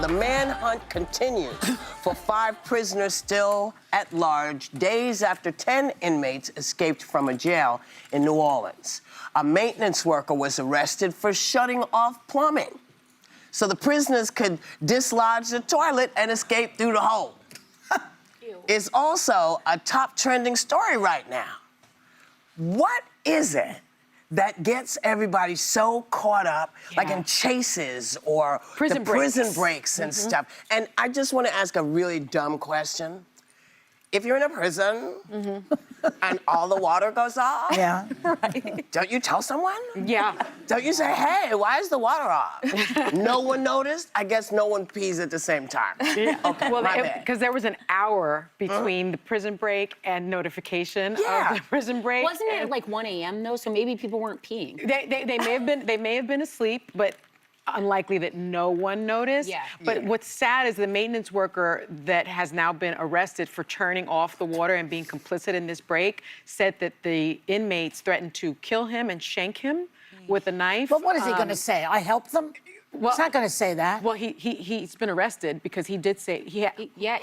the manhunt continues for 5 prisoners still at large days after 10 inmates escaped from a jail in New Orleans. A maintenance worker was arrested for shutting off plumbing so the prisoners could dislodge the toilet and escape through the hole. It's also a top trending story right now. What is it that gets everybody so caught up, like in chases or prison breaks and stuff? And I just want to ask a really dumb question. If you're in a prison and all the water goes off, don't you tell someone? Yeah. Don't you say, hey, why is the water off? No one noticed? I guess no one pees at the same time. Yeah. Okay, well, my bad. because there was an hour between the prison break and notification of the prison break. Wasn't it like 1 a.m. though? So maybe people weren't peeing. They may have been asleep, but unlikely that no one noticed. Yeah. But what's sad is the maintenance worker that has now been arrested for turning off the water and being complicit in this break said that the inmates threatened to kill him and shank him with a knife. But what is he going to say? I helped them? Well, he's not going to say that. Well, he's been arrested because he did say who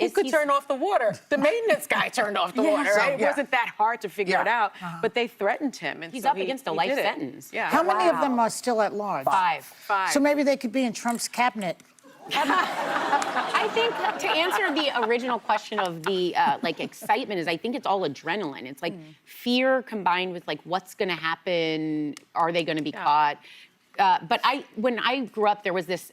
could he's- turn off the water? The maintenance guy turned off the water. Right? It wasn't that hard to figure it out, but they threatened him, and He's so up against a life sentence. Yeah. How many of them are still at large? 5. So maybe they could be in Trump's cabinet. I think to answer the original question of the like excitement is I think it's all adrenaline. It's like fear combined with like what's going to happen. Are they going to be caught? But when I grew up, there was this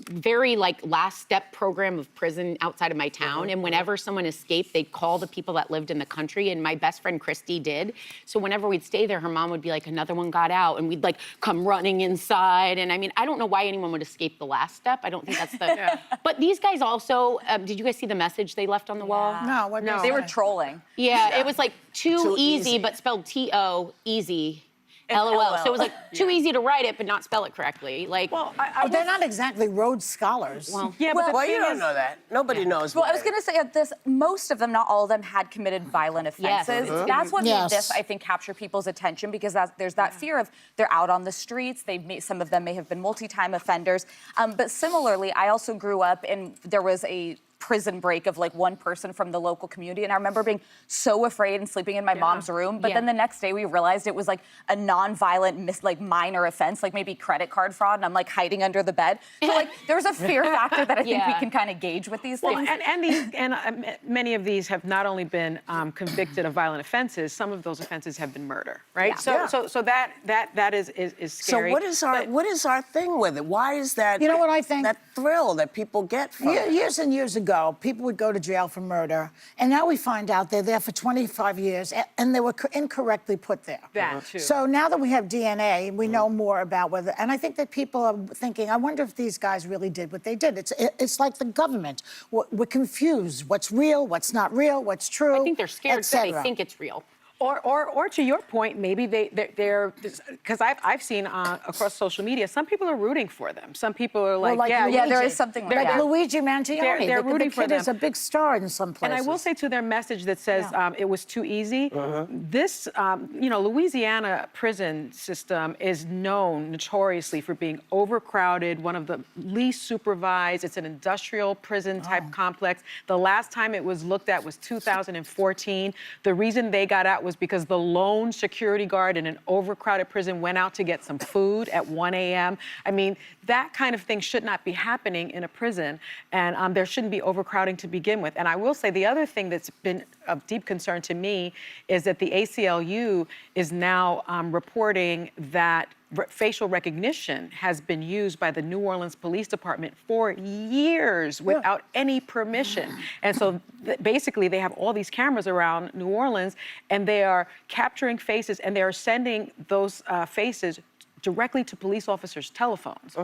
very like last step program of prison outside of my town. And whenever someone escaped, they'd call the people that lived in the country. And my best friend, Christy, did. So whenever we'd stay there, her mom would be like, another one got out. And we'd like come running inside. And I mean, I don't know why anyone would escape the last step. I don't think that's the... But these guys also, did you guys see the message they left on the wall? No, what They were trolling. Yeah, it was like too easy, but spelled T-O, easy. LOL. So it was like too easy to write it, but not spell it correctly. Like, Well, they're not exactly Rhodes scholars. well, yeah, but the Well, you thing don't is, know that. Nobody knows. Well, I was going to say this, most of them, not all of them, had committed violent Yes. offenses. That's what made this, I think, capture people's attention because there's that fear of they're out on the streets. Some of them may have been multi-time offenders. But similarly, I also grew up and there was a prison break of like one person from the local community. And I remember being so afraid and sleeping in my mom's room. But then the next day we realized it was like a non-violent, like minor offense, like maybe credit card fraud. And I'm like hiding under the bed. So like there's a fear factor that I think we can kind of gauge with these things. And many of these have not only been convicted of violent offenses, some of those offenses have been murder, right? Yeah. So that is scary. So what is our thing with it? Why is that? You know what I think? That thrill that people get from it. Years and years ago, people would go to jail for murder, and now we find out they're there for 25 years, and they were incorrectly put there. That, too. So now that we have DNA, we know more about whether, and I think that people are thinking, I wonder if these guys really did what they did. It's like the government. We're confused. What's real, what's not real, what's true, I think they're scared because they think it's real. Or to your point, maybe they're because I've seen across social media, some people are rooting for them. Some people are like, yeah, there is something like that. Luigi Mangione, They're rooting the for kid them. is a big star in some places. And I will say to their message that says it was too easy, this, Louisiana prison system is known notoriously for being overcrowded, one of the least supervised. It's an industrial prison type complex. The last time it was looked at was 2014. The reason they got out was because the lone security guard in an overcrowded prison went out to get some food at 1 a.m. I mean, that kind of thing should not be happening in a prison, and there shouldn't be overcrowding to begin with. And I will say the other thing that's been of deep concern to me is that the ACLU is now reporting that facial recognition has been used by the New Orleans Police Department for years without any permission. And so basically they have all these cameras around New Orleans and they are capturing faces and they are sending those faces directly to police officers' telephones.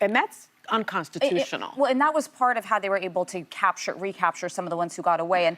And that's unconstitutional. Well, and that was part of how they were able to recapture some of the ones who got away. And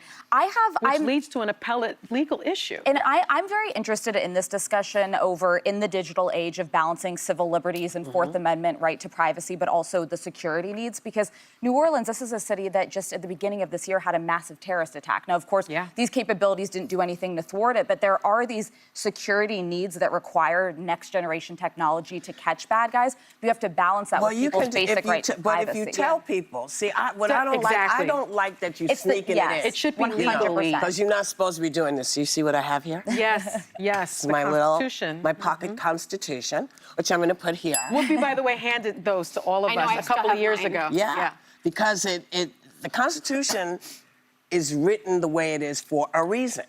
Which leads to an appellate legal issue. And I'm very interested in this discussion over in the digital age of balancing civil liberties and Fourth Amendment right to privacy, but also the security needs. Because New Orleans, this is a city that just at the beginning of this year had a massive terrorist attack. Now, of course, these capabilities didn't do anything to thwart it, but there are these security needs that require next generation technology to catch bad guys. You have to balance that with people's basic basic right to but if you privacy. tell people, see, what So- I don't like, I exactly. don't like that you It's the- sneaking yes. it in. It should be 100%. legal. Because you're not supposed to be doing this. You see what I have here? Yes, yes. It's The my Constitution. my pocket Constitution, which I'm going to put here. Whoopi, by the way, handed those to all of I know, us I a still couple of have years mine. ago. Yeah, because the Constitution is written the way it is for a reason.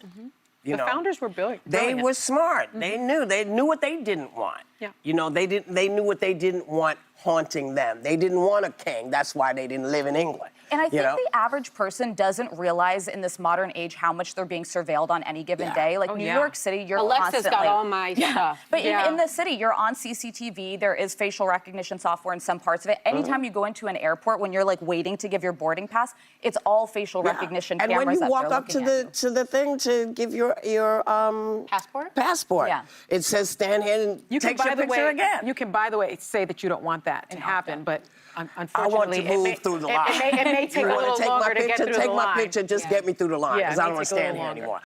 You The know, founders were brilliant. they were smart. They knew what they didn't want. Yeah. You know, they knew what they didn't want haunting them. They didn't want a king. That's why they didn't live in England. And I you think know? the average person doesn't realize in this modern age how much they're being surveilled on any given Yeah. day. Like Oh, New yeah. York City, you're Alexa's constantly... got all my stuff. But Yeah. even in the city, you're on CCTV. There is facial recognition software in some parts of it. Anytime you go into an airport, when you're like waiting to give your boarding pass, it's all facial Yeah. recognition and cameras when you that walk they're up to looking at the you. to the thing to give your Passport? Yeah. it says stand here and You can, take your by the picture way, again. you can, by the way, say that you don't want that to And happen, opt but I want unfortunately, to move through the line. It may take You a wanna little take longer my to get picture, through take the my line. picture, just get me through the line, Yeah, because it I may don't want to take a little stand here longer. anymore.